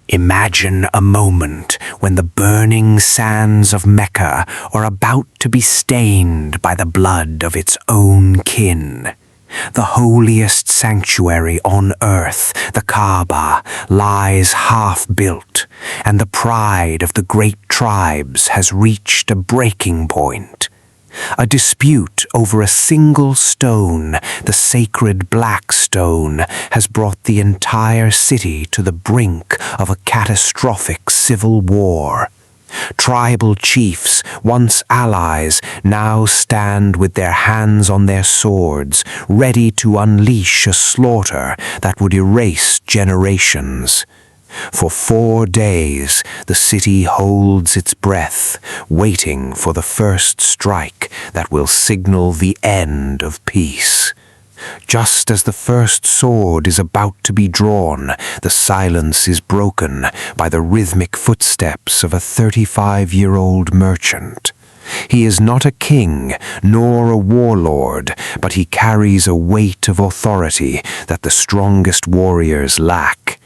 Imagine a moment when the burning sands of Mecca are about to be stained by the blood of its own kin. The holiest sanctuary on earth, the Kaaba, lies half-built, and the pride of the great tribes has reached a breaking point. A dispute over a single stone, the sacred black stone, has brought the entire city to the brink of a catastrophic civil war. Tribal chiefs, once allies, now stand with their hands on their swords, ready to unleash a slaughter that would erase generations. For 4 days, the city holds its breath, waiting for the first strike that will signal the end of peace. Just as the first sword is about to be drawn, the silence is broken by the rhythmic footsteps of a 35-year-old merchant. He is not a king, nor a warlord, but he carries a weight of authority that the strongest warriors lack.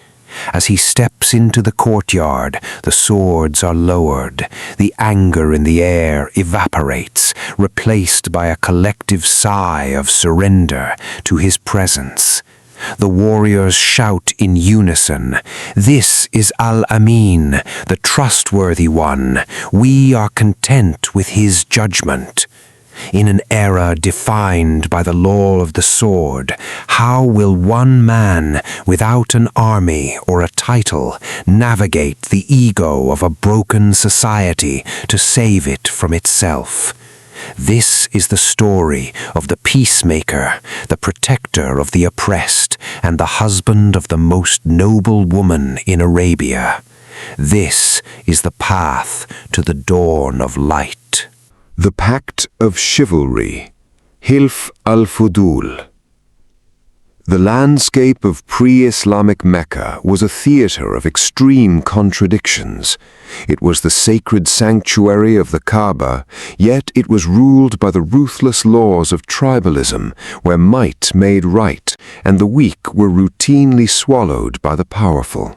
As he steps into the courtyard, the swords are lowered, the anger in the air evaporates, replaced by a collective sigh of surrender to his presence. The warriors shout in unison, "This is Al-Amin, the trustworthy one. We are content with his judgment." In an era defined by the law of the sword, how will one man, without an army or a title, navigate the ego of a broken society to save it from itself? This is the story of the Peacemaker, the protector of the oppressed, and the husband of the most noble woman in Arabia. This is the path to the dawn of light. The Pact of Chivalry, Hilf al-Fudul. The landscape of pre-Islamic Mecca was a theater of extreme contradictions. It was the sacred sanctuary of the Kaaba, yet it was ruled by the ruthless laws of tribalism, where might made right, and the weak were routinely swallowed by the powerful.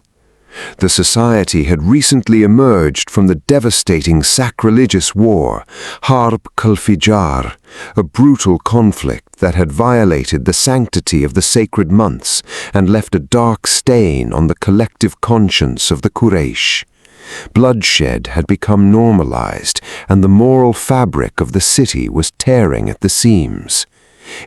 The society had recently emerged from the devastating sacrilegious war, Harb al-Fijar, a brutal conflict that had violated the sanctity of the sacred months and left a dark stain on the collective conscience of the Quraysh. Bloodshed had become normalized, and the moral fabric of the city was tearing at the seams.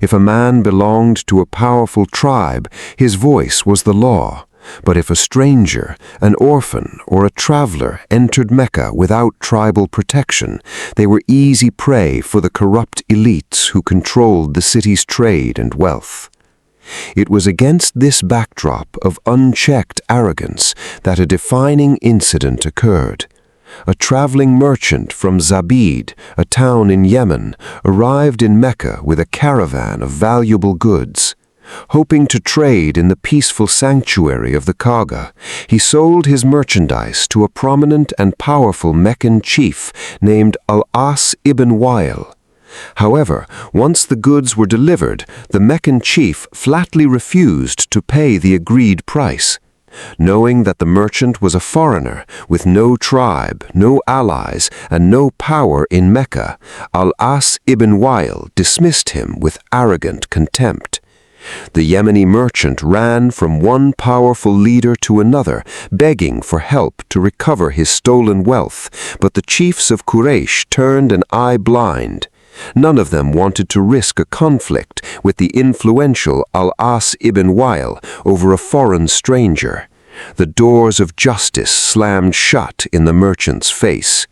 If a man belonged to a powerful tribe, his voice was the law. But if a stranger, an orphan, or a traveler entered Mecca without tribal protection, they were easy prey for the corrupt elites who controlled the city's trade and wealth. It was against this backdrop of unchecked arrogance that a defining incident occurred. A traveling merchant from Zabid, a town in Yemen, arrived in Mecca with a caravan of valuable goods. Hoping to trade in the peaceful sanctuary of the Kaaba, he sold his merchandise to a prominent and powerful Meccan chief named Al-As ibn Wa'il. However, once the goods were delivered, the Meccan chief flatly refused to pay the agreed price. Knowing that the merchant was a foreigner, with no tribe, no allies, and no power in Mecca, Al-As ibn Wa'il dismissed him with arrogant contempt. The Yemeni merchant ran from one powerful leader to another, begging for help to recover his stolen wealth, but the chiefs of Quraysh turned an eye blind. None of them wanted to risk a conflict with the influential Al-As ibn Wa'il over a foreign stranger. The doors of justice slammed shut in the merchant's face.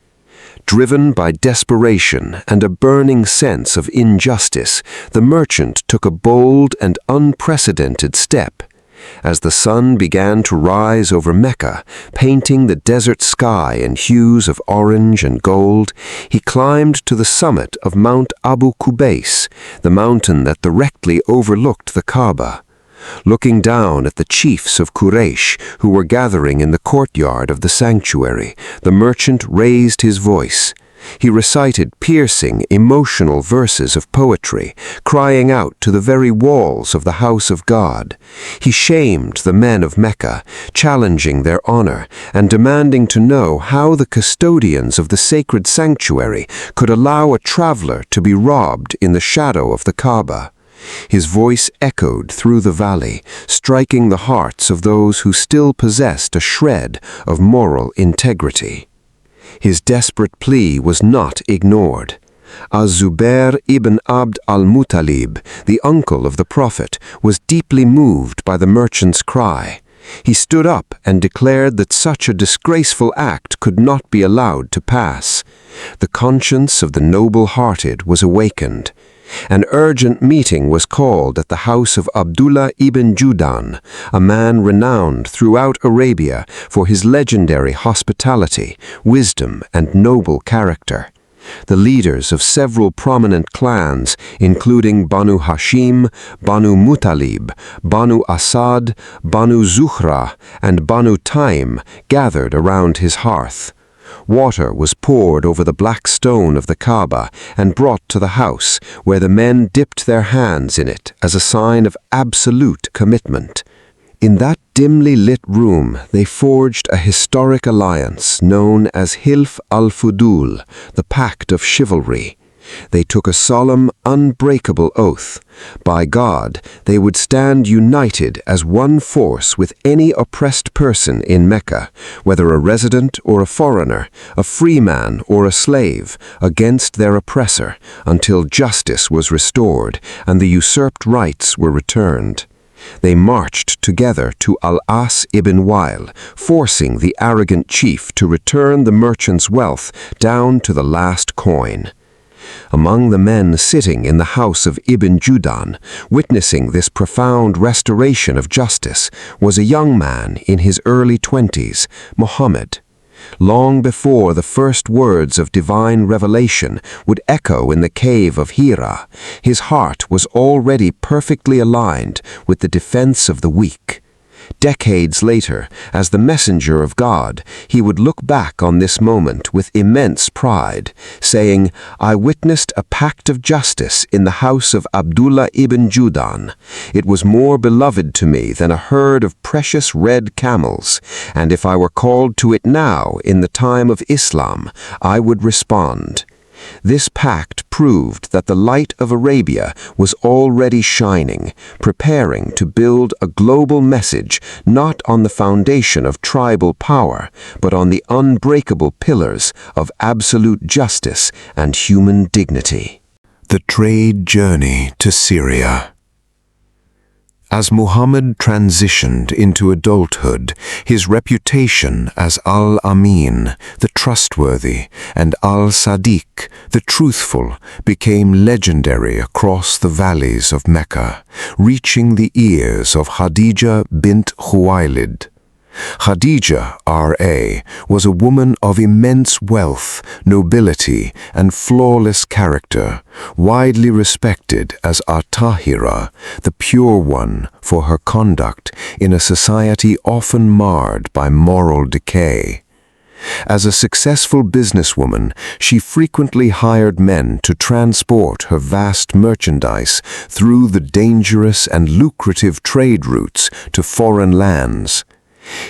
Driven by desperation and a burning sense of injustice, the merchant took a bold and unprecedented step. As the sun began to rise over Mecca, painting the desert sky in hues of orange and gold, he climbed to the summit of Mount Abu Qubais, the mountain that directly overlooked the Kaaba. Looking down at the chiefs of Quraysh who were gathering in the courtyard of the sanctuary, the merchant raised his voice. He recited piercing, emotional verses of poetry, crying out to the very walls of the house of God. He shamed the men of Mecca, challenging their honor and demanding to know how the custodians of the sacred sanctuary could allow a traveler to be robbed in the shadow of the Kaaba. His voice echoed through the valley, striking the hearts of those who still possessed a shred of moral integrity. His desperate plea was not ignored. Az-Zubair ibn Abd al-Muttalib, the uncle of the Prophet, was deeply moved by the merchant's cry. He stood up and declared that such a disgraceful act could not be allowed to pass. The conscience of the noble-hearted was awakened. An urgent meeting was called at the house of Abdullah ibn Judan, a man renowned throughout Arabia for his legendary hospitality, wisdom, and noble character. The leaders of several prominent clans, including Banu Hashim, Banu Muttalib, Banu Asad, Banu Zuhra, and Banu Taim, gathered around his hearth. Water was poured over the black stone of the Kaaba and brought to the house, where the men dipped their hands in it as a sign of absolute commitment. In that dimly lit room, they forged a historic alliance known as Hilf al-Fudul, the Pact of Chivalry. They took a solemn, unbreakable oath. By God, they would stand united as one force with any oppressed person in Mecca, whether a resident or a foreigner, a free man or a slave, against their oppressor, until justice was restored and the usurped rights were returned. They marched together to Al-As ibn Wa'il, forcing the arrogant chief to return the merchant's wealth down to the last coin. Among the men sitting in the house of Ibn Judan, witnessing this profound restoration of justice, was a young man in his early 20s, Muhammad. Long before the first words of divine revelation would echo in the cave of Hira, his heart was already perfectly aligned with the defense of the weak. Decades later, as the messenger of God, he would look back on this moment with immense pride, saying, "I witnessed a pact of justice in the house of Abdullah ibn Judan. It was more beloved to me than a herd of precious red camels, and if I were called to it now in the time of Islam, I would respond." This pact proved that the light of Arabia was already shining, preparing to build a global message not on the foundation of tribal power, but on the unbreakable pillars of absolute justice and human dignity. The trade journey to Syria. As Muhammad transitioned into adulthood, his reputation as Al-Amin, the trustworthy, and Al-Sadiq, the truthful, became legendary across the valleys of Mecca, reaching the ears of Khadija bint Khuwailid. Khadija, R.A., was a woman of immense wealth, nobility, and flawless character, widely respected as At-Tahira, the pure one, for her conduct in a society often marred by moral decay. As a successful businesswoman, she frequently hired men to transport her vast merchandise through the dangerous and lucrative trade routes to foreign lands.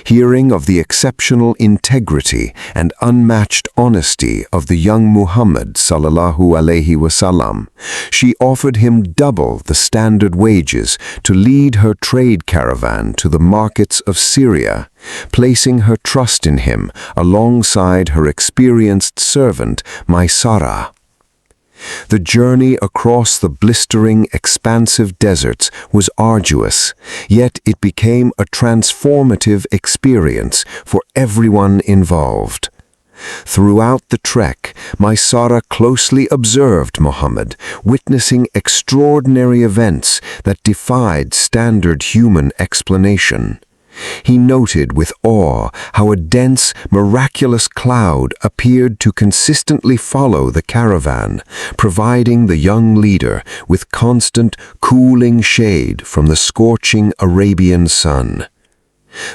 Hearing of the exceptional integrity and unmatched honesty of the young Muhammad sallallahu alaihi wasallam, she offered him double the standard wages to lead her trade caravan to the markets of Syria, placing her trust in him alongside her experienced servant Maysara. The journey across the blistering, expansive deserts was arduous, yet it became a transformative experience for everyone involved. Throughout the trek, Maysara closely observed Muhammad, witnessing extraordinary events that defied standard human explanation. He noted with awe how a dense, miraculous cloud appeared to consistently follow the caravan, providing the young leader with constant, cooling shade from the scorching Arabian sun.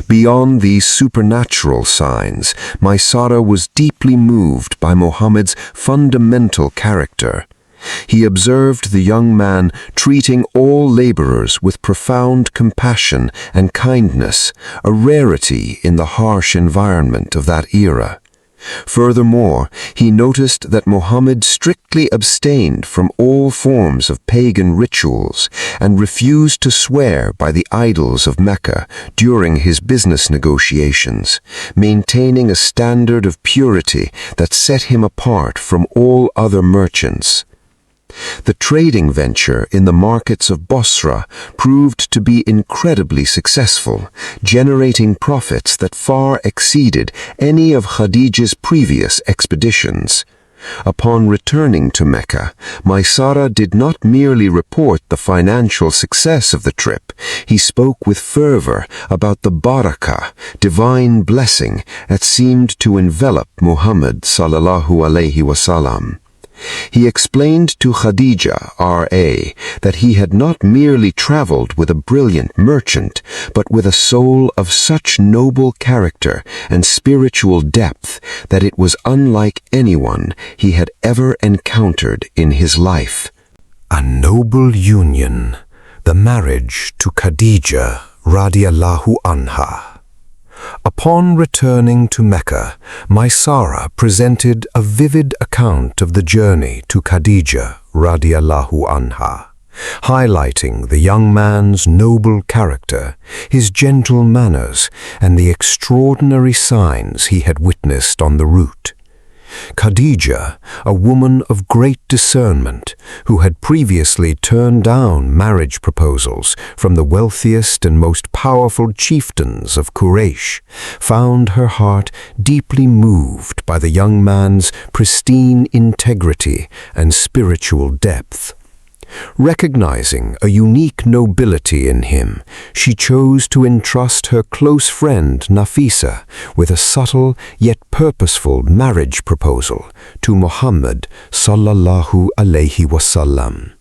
Beyond these supernatural signs, Maysara was deeply moved by Muhammad's fundamental character. He observed the young man treating all laborers with profound compassion and kindness, a rarity in the harsh environment of that era. Furthermore, he noticed that Muhammad strictly abstained from all forms of pagan rituals and refused to swear by the idols of Mecca during his business negotiations, maintaining a standard of purity that set him apart from all other merchants. The trading venture in the markets of Bosra proved to be incredibly successful, generating profits that far exceeded any of Khadija's previous expeditions. Upon returning to Mecca, Maysara did not merely report the financial success of the trip. He spoke with fervor about the barakah, divine blessing, that seemed to envelop Muhammad sallallahu alaihi wasallam. He explained to Khadija, R.A., that he had not merely traveled with a brilliant merchant, but with a soul of such noble character and spiritual depth that it was unlike anyone he had ever encountered in his life. A noble union, the marriage to Khadija radiallahu anha. Upon returning to Mecca, Maysara presented a vivid account of the journey to Khadija radiallahu anha, highlighting the young man's noble character, his gentle manners, and the extraordinary signs he had witnessed on the route. Khadija, a woman of great discernment, who had previously turned down marriage proposals from the wealthiest and most powerful chieftains of Quraysh, found her heart deeply moved by the young man's pristine integrity and spiritual depth. Recognizing a unique nobility in him, she chose to entrust her close friend Nafisa with a subtle yet purposeful marriage proposal to Muhammad sallallahu alaihi wasallam.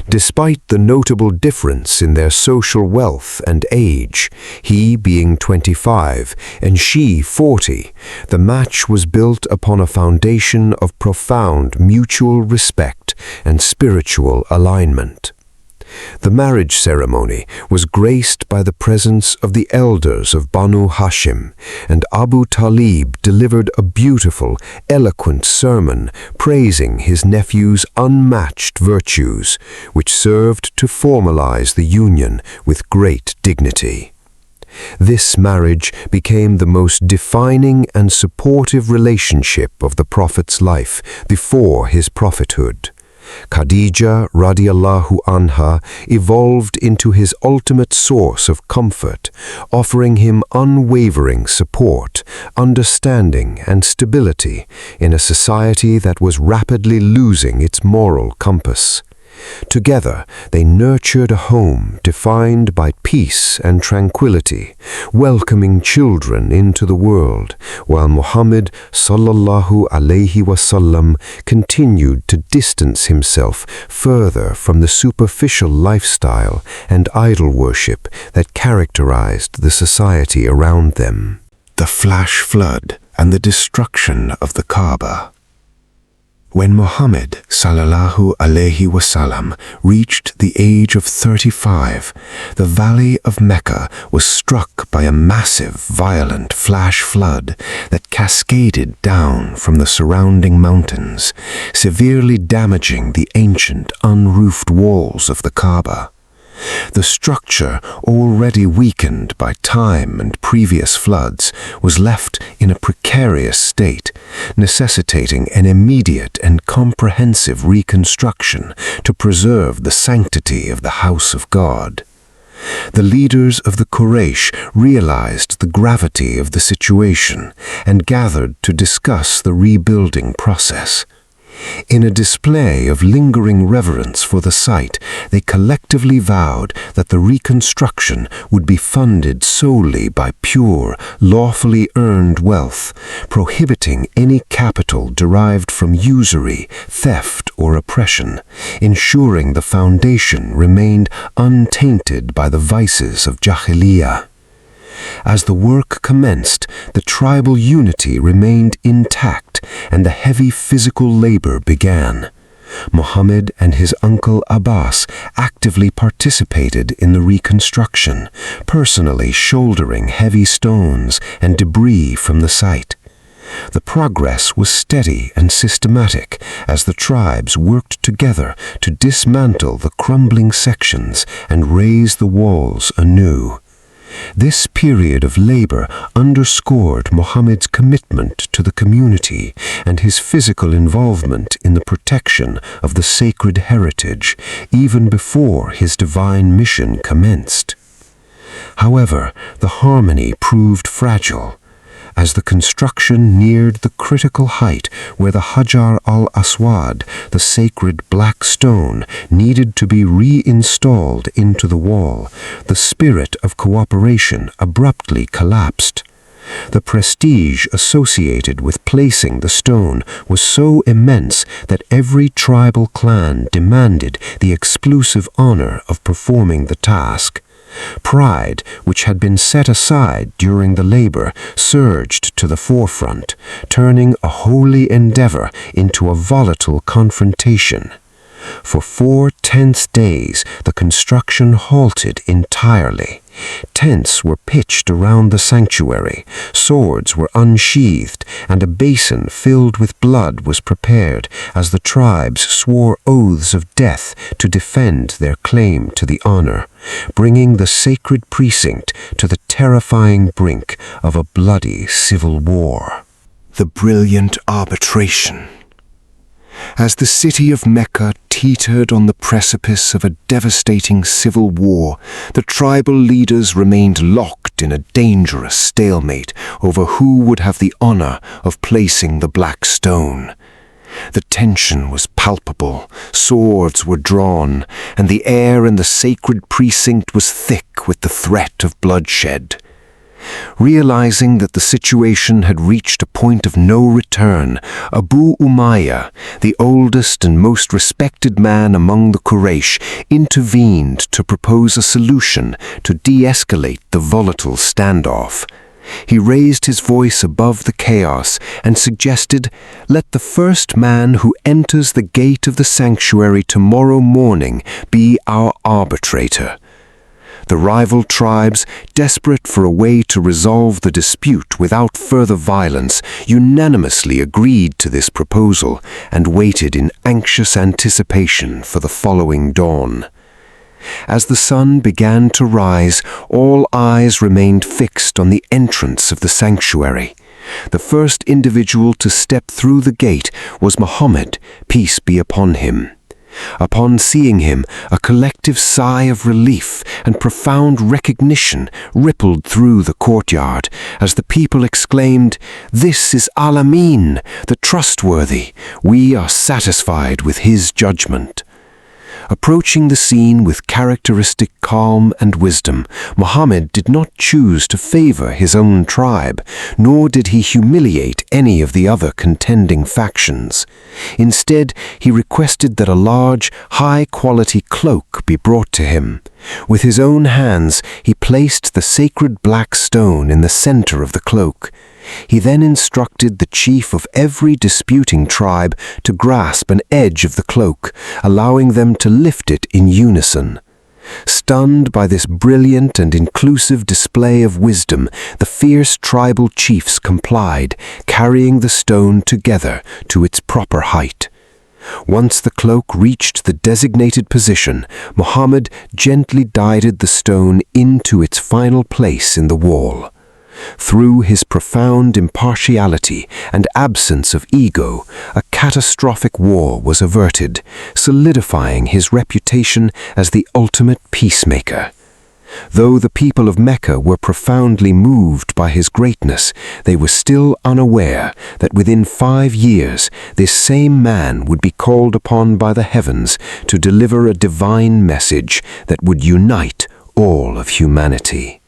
Despite the notable difference in their social wealth and age, he being 25 and she 40, the match was built upon a foundation of profound mutual respect and spiritual alignment. The marriage ceremony was graced by the presence of the elders of Banu Hashim, and Abu Talib delivered a beautiful, eloquent sermon praising his nephew's unmatched virtues, which served to formalize the union with great dignity. This marriage became the most defining and supportive relationship of the Prophet's life before his prophethood. Khadija radiallahu anha evolved into his ultimate source of comfort, offering him unwavering support, understanding, and stability in a society that was rapidly losing its moral compass. Together, they nurtured a home defined by peace and tranquility, welcoming children into the world, while Muhammad sallallahu alaihi wasallam continued to distance himself further from the superficial lifestyle and idol worship that characterized the society around them. The flash flood and the destruction of the Kaaba. When Muhammad sallallahu alaihi wasallam reached the age of 35, the valley of Mecca was struck by a massive, violent flash flood that cascaded down from the surrounding mountains, severely damaging the ancient, unroofed walls of the Kaaba. The structure, already weakened by time and previous floods, was left in a precarious state, necessitating an immediate and comprehensive reconstruction to preserve the sanctity of the house of God. The leaders of the Quraysh realized the gravity of the situation and gathered to discuss the rebuilding process. In a display of lingering reverence for the site, they collectively vowed that the reconstruction would be funded solely by pure, lawfully earned wealth, prohibiting any capital derived from usury, theft, or oppression, ensuring the foundation remained untainted by the vices of Jahiliyyah. As the work commenced, the tribal unity remained intact and the heavy physical labor began. Muhammad and his uncle Abbas actively participated in the reconstruction, personally shouldering heavy stones and debris from the site. The progress was steady and systematic as the tribes worked together to dismantle the crumbling sections and raise the walls anew. This period of labor underscored Muhammad's commitment to the community and his physical involvement in the protection of the sacred heritage, even before his divine mission commenced. However, the harmony proved fragile. As the construction neared the critical height where the Hajar al-Aswad, the sacred black stone, needed to be reinstalled into the wall, the spirit of cooperation abruptly collapsed. The prestige associated with placing the stone was so immense that every tribal clan demanded the exclusive honor of performing the task. Pride, which had been set aside during the labor, surged to the forefront, turning a holy endeavor into a volatile confrontation. For 4 tense days, the construction halted entirely. Tents were pitched around the sanctuary, swords were unsheathed, and a basin filled with blood was prepared as the tribes swore oaths of death to defend their claim to the honor, bringing the sacred precinct to the terrifying brink of a bloody civil war. The brilliant arbitration. As the city of Mecca teetered on the precipice of a devastating civil war, the tribal leaders remained locked in a dangerous stalemate over who would have the honor of placing the black stone. The tension was palpable, swords were drawn, and the air in the sacred precinct was thick with the threat of bloodshed. Realizing that the situation had reached a point of no return, Abu Umayyah, the oldest and most respected man among the Quraysh, intervened to propose a solution to de-escalate the volatile standoff. He raised his voice above the chaos and suggested, "Let the first man who enters the gate of the sanctuary tomorrow morning be our arbitrator." The rival tribes, desperate for a way to resolve the dispute without further violence, unanimously agreed to this proposal and waited in anxious anticipation for the following dawn. As the sun began to rise, all eyes remained fixed on the entrance of the sanctuary. The first individual to step through the gate was Muhammad, peace be upon him. Upon seeing him, a collective sigh of relief and profound recognition rippled through the courtyard as the people exclaimed, "This is Al-Amin, the trustworthy. We are satisfied with his judgment." Approaching the scene with characteristic calm and wisdom, Muhammad did not choose to favor his own tribe, nor did he humiliate any of the other contending factions. Instead, he requested that a large, high-quality cloak be brought to him. With his own hands, he placed the sacred black stone in the center of the cloak. He then instructed the chief of every disputing tribe to grasp an edge of the cloak, allowing them to lift it in unison. Stunned by this brilliant and inclusive display of wisdom, the fierce tribal chiefs complied, carrying the stone together to its proper height. Once the cloak reached the designated position, Muhammad gently guided the stone into its final place in the wall. Through his profound impartiality and absence of ego, a catastrophic war was averted, solidifying his reputation as the ultimate peacemaker. Though the people of Mecca were profoundly moved by his greatness, they were still unaware that within 5 years this same man would be called upon by the heavens to deliver a divine message that would unite all of humanity.